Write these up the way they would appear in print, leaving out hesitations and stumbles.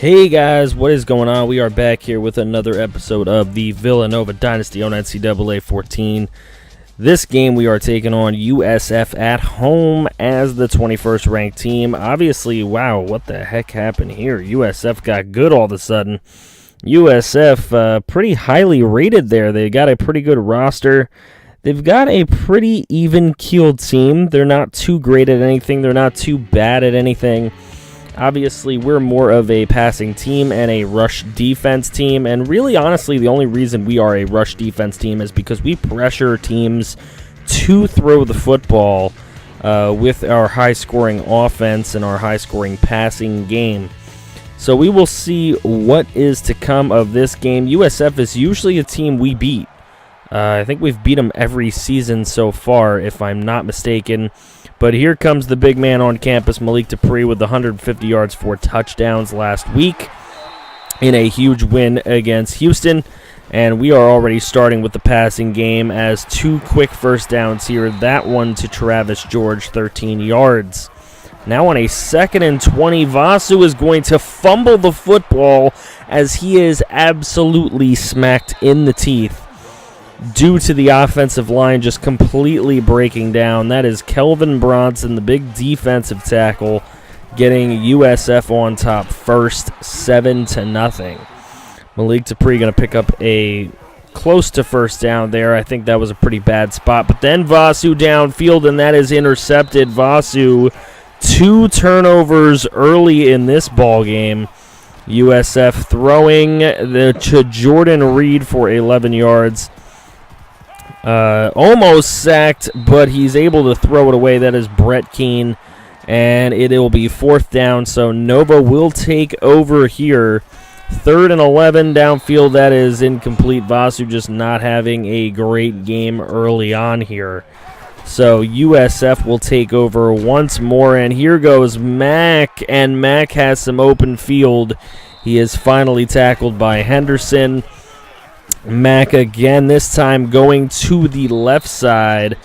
Hey guys, what is going on? We are back here with another episode of the Villanova Dynasty on NCAA 14. This game we are taking on USF at home as the 21st ranked team. Obviously, wow, what the heck happened here? USF got good all of a sudden. USF pretty highly rated there. They got a pretty good roster. They've got a pretty even-keeled team. They're not too great at anything. They're not too bad at anything. Obviously, we're more of a passing team and a rush defense team, and really, honestly, the only reason we are a rush defense team is because we pressure teams to throw the football with our high-scoring offense and our high-scoring passing game. So we will see what is to come of this game. USF is usually a team we beat. I think we've beat them every season so far, if I'm not mistaken. But here comes the big man on campus, Malik Dupree, with 150 yards, 4 touchdowns last week in a huge win against Houston. And we are already starting with the passing game as 2 quick first downs here. That one to Travis George, 13 yards. Now on a 2nd and 20, Vasu is going to fumble the football as he is absolutely smacked in the teeth due to the offensive line just completely breaking down. That is Kelvin Bronson, the big defensive tackle, getting USF on top first, 7-0. Malik Dupree going to pick up a close to first down there. I think that was a pretty bad spot. But then Vasu downfield, and that is intercepted. Vasu, 2 turnovers early in this ball game. USF throwing to Jordan Reed for 11 yards. Almost sacked, but he's able to throw it away. That is Brett Keene, and it will be 4th down, so Nova will take over here. 3rd and 11 downfield. That is incomplete. Vasu just not having a great game early on here. So USF will take over once more, and here goes Mack, and Mack has some open field. He is finally tackled by Henderson. Mack again, this time going to the left side.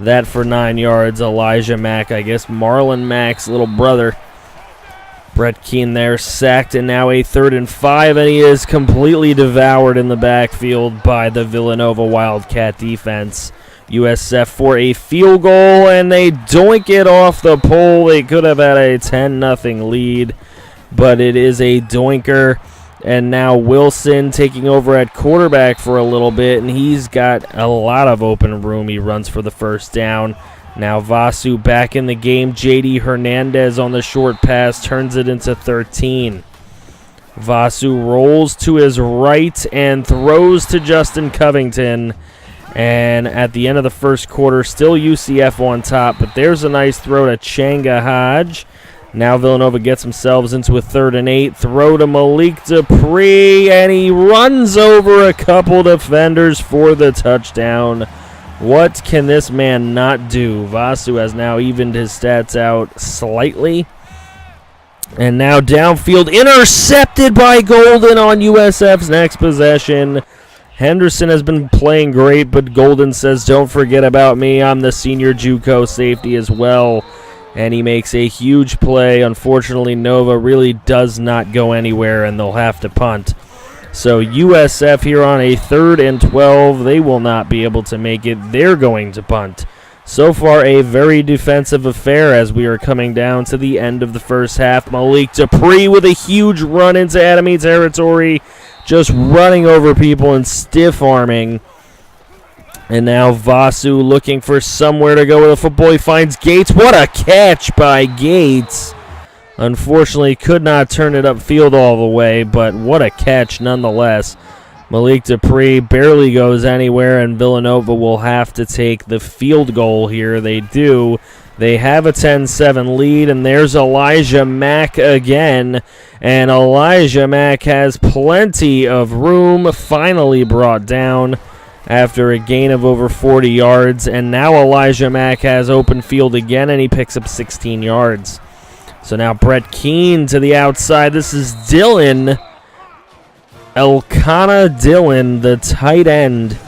That for 9 yards. Elijah Mack, I guess Marlon Mack's little brother. Brett Keene there sacked, and now a 3rd and 5, and he is completely devoured in the backfield by the Villanova Wildcat defense. USF for a field goal, and they doink it off the pole. They could have had a 10-0 lead, but it is a doinker. And now Wilson taking over at quarterback for a little bit, and he's got a lot of open room. He runs for the first down. Now Vasu back in the game. J.D. Hernandez on the short pass turns it into 13. Vasu rolls to his right and throws to Justin Covington. And at the end of the first quarter, still UCF on top, but there's a nice throw to Changa Hodge. Now Villanova gets themselves into a 3rd and 8. Throw to Malik Dupree, and he runs over a couple defenders for the touchdown. What can this man not do? Vasu has now evened his stats out slightly. And now downfield, intercepted by Golden on USF's next possession. Henderson has been playing great, but Golden says, don't forget about me. I'm the senior JUCO safety as well. And he makes a huge play. Unfortunately, Nova really does not go anywhere, and they'll have to punt. So USF here on a 3rd and 12. They will not be able to make it. They're going to punt. So far, a very defensive affair as we are coming down to the end of the first half. Malik Dupree with a huge run into enemy territory, just running over people and stiff-arming. And now Vasu looking for somewhere to go with the football. He finds Gates. What a catch by Gates. Unfortunately, could not turn it upfield all the way, but what a catch nonetheless. Malik Dupree barely goes anywhere, and Villanova will have to take the field goal here. They do. They have a 10-7 lead, and there's Elijah Mack again. And Elijah Mack has plenty of room, finally brought down after a gain of over 40 yards. And now Elijah Mack has open field again, and he picks up 16 yards. So now Brett Keene to the outside. This is Dillon. Elkanah Dillon, the tight end,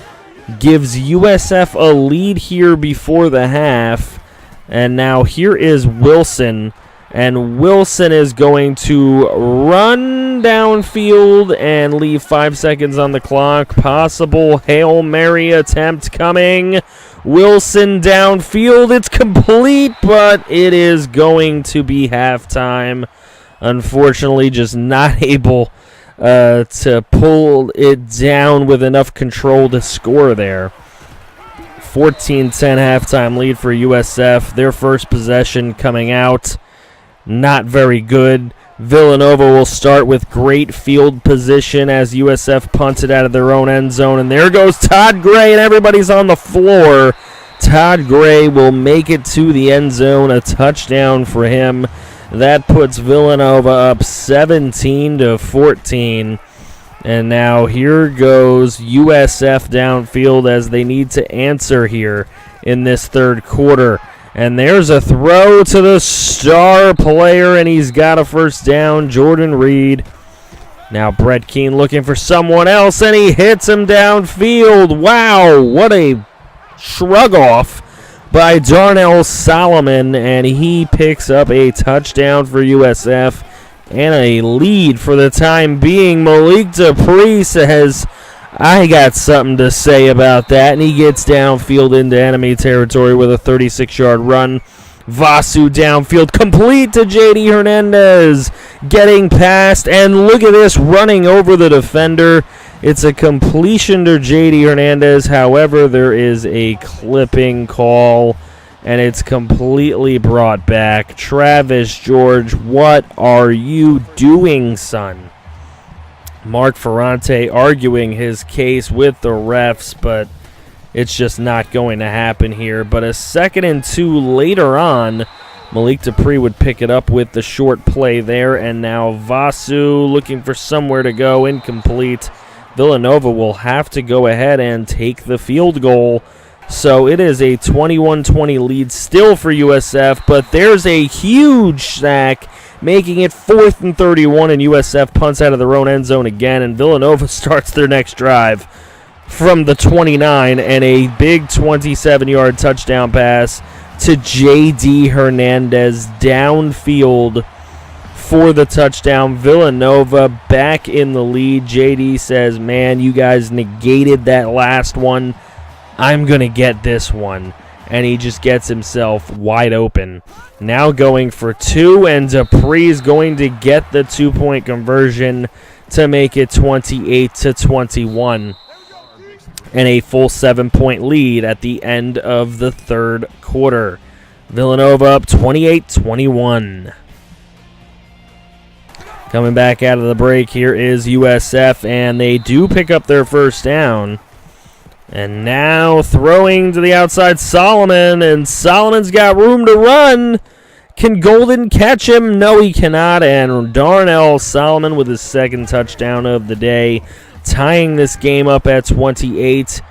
gives USF a lead here before the half. And now here is Wilson And Wilson is going to run downfield and leave 5 seconds on the clock. Possible Hail Mary attempt coming. Wilson downfield. It's complete, but it is going to be halftime. Unfortunately, just not able to pull it down with enough control to score there. 14-10 halftime lead for USF. Their first possession coming out, not very good. Villanova will start with great field position as USF punts it out of their own end zone. And there goes Todd Gray, and everybody's on the floor. Todd Gray will make it to the end zone, a touchdown for him. That puts Villanova up 17-14. And now here goes USF downfield as they need to answer here in this third quarter. And there's a throw to the star player, and he's got a first down, Jordan Reed. Now Brett Keane looking for someone else, and he hits him downfield. Wow, what a shrug off by Darnell Solomon, and he picks up a touchdown for USF and a lead for the time being. Malik Dupree says, I got something to say about that, and he gets downfield into enemy territory with a 36-yard run. Vasu downfield, complete to J.D. Hernandez, getting past, and look at this, running over the defender. It's a completion to J.D. Hernandez. However, there is a clipping call, and it's completely brought back. Travis George, what are you doing, son? Mark Ferrante arguing his case with the refs, but it's just not going to happen here. But a 2nd and 2 later on, Malik Dupree would pick it up with the short play there, and now Vasu looking for somewhere to go, incomplete. Villanova will have to go ahead and take the field goal. So it is a 21-20 lead still for USF, but there's a huge sack, making it 4th and 31, and USF punts out of their own end zone again, and Villanova starts their next drive from the 29, and a big 27-yard touchdown pass to J.D. Hernandez downfield for the touchdown. Villanova back in the lead. J.D. says, man, you guys negated that last one. I'm going to get this one. And he just gets himself wide open. Now going for 2, and Dupree's going to get the 2-point conversion to make it 28-21. And a full 7-point lead at the end of the third quarter. Villanova up 28-21. Coming back out of the break, here is USF, and they do pick up their first down. And now throwing to the outside, Solomon, and Solomon's got room to run. Can Golden catch him? No, he cannot, and Darnell Solomon with his second touchdown of the day, tying this game up at 28.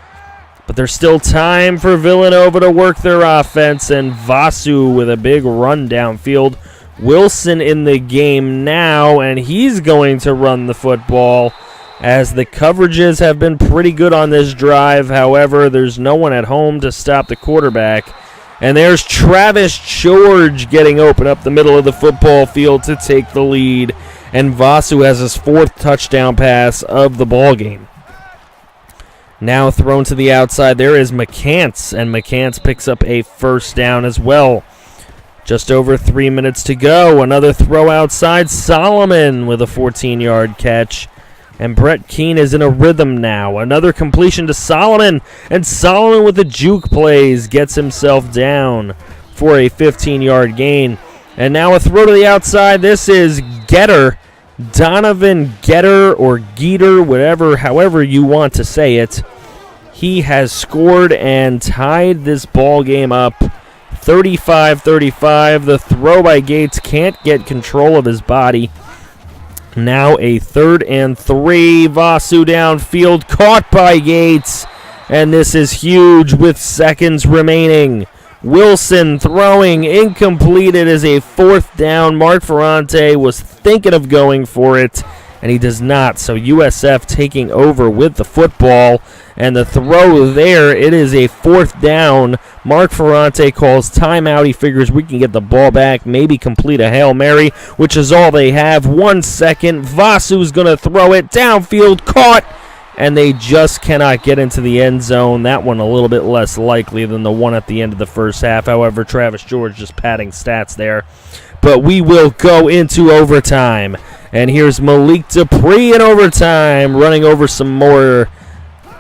But there's still time for Villanova to work their offense, and Vasu with a big run downfield. Wilson in the game now, and he's going to run the football as the coverages have been pretty good on this drive. However, there's no one at home to stop the quarterback. And there's Travis George getting open up the middle of the football field to take the lead. And Vasu has his 4th touchdown pass of the ballgame. Now thrown to the outside, there is McCants, and McCants picks up a first down as well. Just over 3 minutes to go. Another throw outside. Solomon with a 14-yard catch. And Brett Keane is in a rhythm now. Another completion to Solomon. And Solomon with the juke plays gets himself down for a 15-yard gain. And now a throw to the outside. This is Getter. Donovan Getter or Geeter, however you want to say it. He has scored and tied this ball game up 35-35. The throw by Gates can't get control of his body. Now a 3rd and 3. Vasu downfield, caught by Gates. And this is huge with seconds remaining. Wilson throwing, incomplete. It is a 4th down. Mark Ferrante was thinking of going for it, and he does not. So USF taking over with the football, and the throw there, it is a 4th down. Mark Ferrante calls timeout. He figures we can get the ball back, maybe complete a Hail Mary, which is all they have. 1 second. Vasu's going to throw it downfield, caught, and they just cannot get into the end zone. That one a little bit less likely than the one at the end of the first half. However, Travis George just padding stats there. But we will go into overtime. And here's Malik Dupree in overtime, running over some more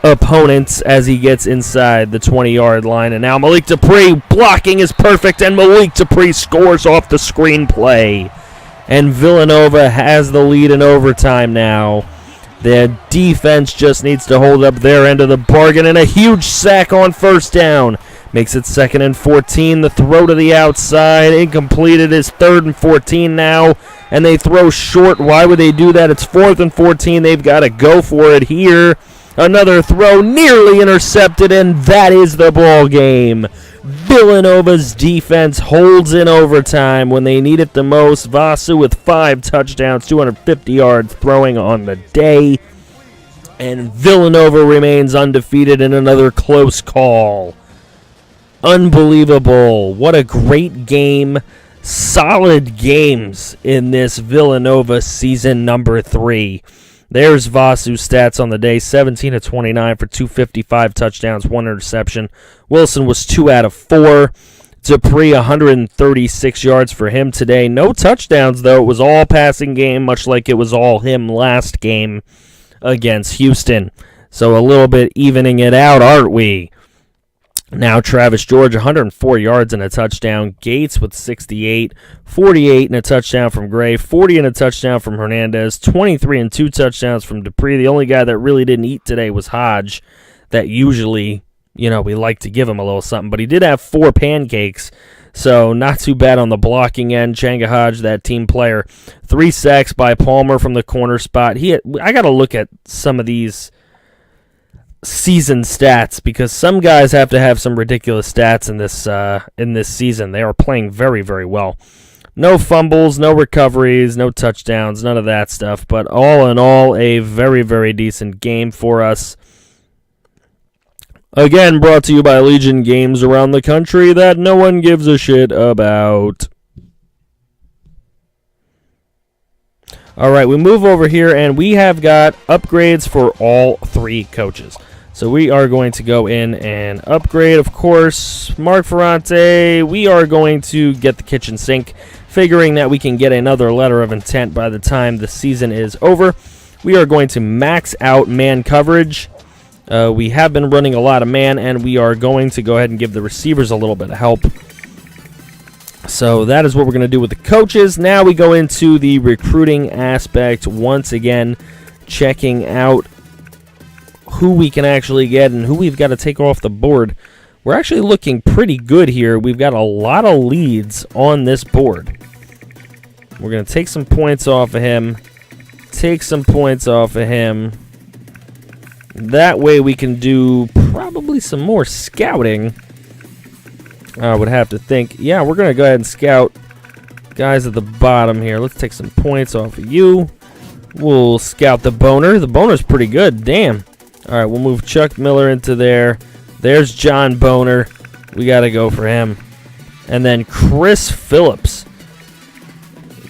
opponents as he gets inside the 20-yard line. And now Malik Dupree blocking is perfect, and Malik Dupree scores off the screenplay. And Villanova has the lead in overtime now. The defense just needs to hold up their end of the bargain, and a huge sack on 1st down. Makes it 2nd and 14. The throw to the outside, incomplete. It is 3rd and 14 now, and they throw short. Why would they do that? It's 4th and 14. They've got to go for it here. Another throw nearly intercepted, and that is the ball game. Villanova's defense holds in overtime when they need it the most. Vasu with 5 touchdowns, 250 yards throwing on the day. And Villanova remains undefeated in another close call. Unbelievable. What a great game. Solid games in this Villanova season number 3. There's Vasu's stats on the day, 17 of 29 for 255 touchdowns, 1 interception. Wilson was 2 out of 4. Dupree, 136 yards for him today. No touchdowns, though. It was all passing game, much like it was all him last game against Houston. So a little bit evening it out, aren't we? Now Travis George, 104 yards and a touchdown. Gates with 68, 48 and a touchdown from Gray, 40 and a touchdown from Hernandez, 23 and 2 touchdowns from Dupree. The only guy that really didn't eat today was Hodge. That usually, we like to give him a little something, but he did have 4 pancakes, so not too bad on the blocking end. Changa Hodge, that team player, 3 sacks by Palmer from the corner spot. I got to look at some of these season stats, because some guys have to have some ridiculous stats in this season. They are playing very, very well. No fumbles, no recoveries, no touchdowns, none of that stuff. But all in all, a very, very decent game for us. Again, brought to you by Legion Games around the country that no one gives a shit about. All right, we move over here, and we have got upgrades for all 3 coaches. So we are going to go in and upgrade, of course. Mark Ferrante, we are going to get the kitchen sink, figuring that we can get another letter of intent by the time the season is over. We are going to max out man coverage. We have been running a lot of man, and we are going to go ahead and give the receivers a little bit of help. So that is what we're going to do with the coaches. Now we go into the recruiting aspect once again, checking out who we can actually get and who we've got to take off the board. We're actually looking pretty good here. We've got a lot of leads on this board. We're going to take some points off of him. Take some points off of him. That way we can do probably some more scouting. I would have to think. Yeah, we're going to go ahead and scout guys at the bottom here. Let's take some points off of you. We'll scout the Boner. The Boner's pretty good. Damn. All right, we'll move Chuck Miller into there. There's John Boner. We got to go for him. And then Chris Phillips.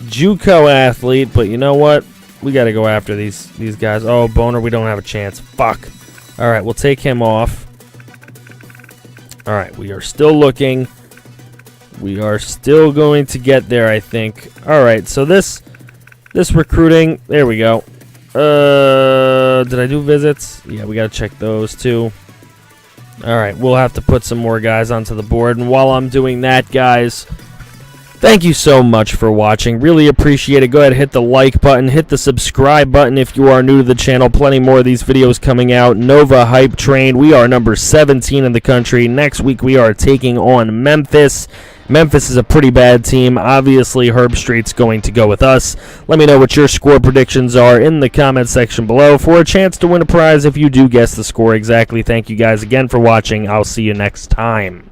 JUCO athlete, but you know what? We got to go after these guys. Oh, Boner, we don't have a chance. Fuck. All right, we'll take him off. All right, we are still looking. We are still going to get there, I think. All right, so this recruiting, there we go. Did I do visits? Yeah, we got to check those too. All right, we'll have to put some more guys onto the board. And while I'm doing that, guys, thank you so much for watching. Really appreciate it. Go ahead and hit the like button. Hit the subscribe button if you are new to the channel. Plenty more of these videos coming out. Nova Hype Train. We are number 17 in the country. Next week, we are taking on Memphis. Memphis is a pretty bad team. Obviously, Herb Street's going to go with us. Let me know what your score predictions are in the comment section below for a chance to win a prize if you do guess the score exactly. Thank you guys again for watching. I'll see you next time.